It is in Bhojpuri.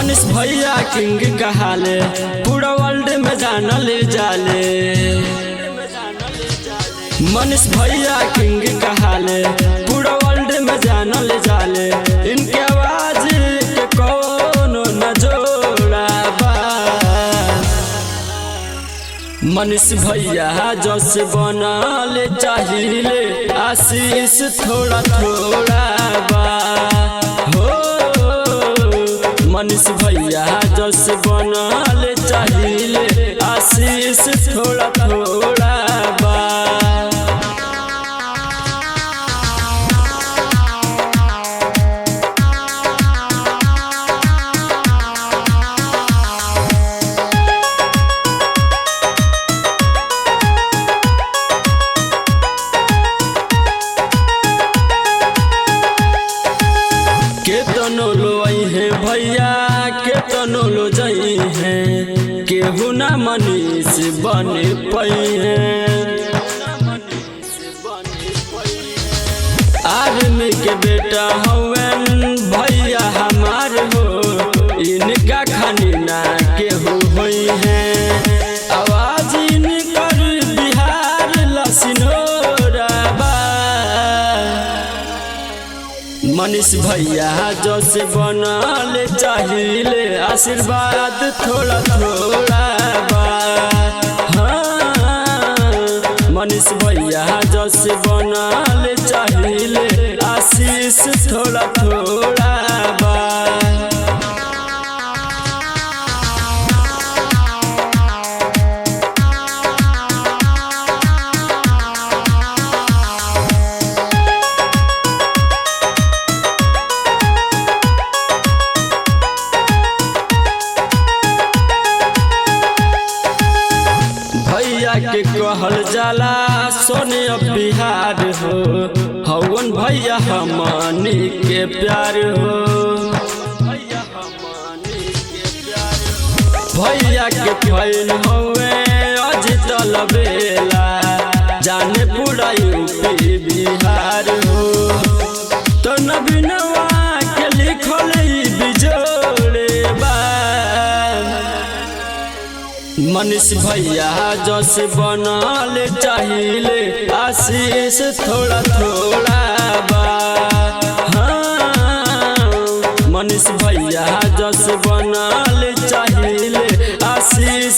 मनीष भैया किंग कहाले पूरा वर्ल्ड में जानल जाले। मनीष भैया किंग कहाले पूरा वर्ल्ड में जानल जाले। इनके आवाज के कोनो न जोड़ा बा। मनीष भैया जस बनल चाहिए आशीष थोड़ा थोड़ा बा हो। मनीष भैया जस बनल चाहिए आशीष थोड़ा थोड़ा बा। केतनो लो आई है भैया केतनो लो जाई है केहू ना मनीष बन पाई है। आदमी के बेटा हवन भैया हमार हो इनका खानी ना केहू होई है। आवाज इनकर बिहार लसिनोरा बा। मनीष भैया जस बनल चाहिए आशीर्वाद थोड़ा थोड़ा बा। हाँ मनीष भैया जस बनल चाहिए आशीष थोड़ा थोड़ा बा। भैया के कहल जाला सोने बिहार हो हवन भैया हमनी के प्यार हो। भैया के फैन हुए अजित लबेला जाने पूरा यूपी बिहार हो। तो नवीनवा के लिखल बिजोड़े बा। मनीष भैया जस बनल चाहिए आशीष थोड़ा थोड़ा बा। हाँ मनीष भैया जस बनल चाहिए आशीष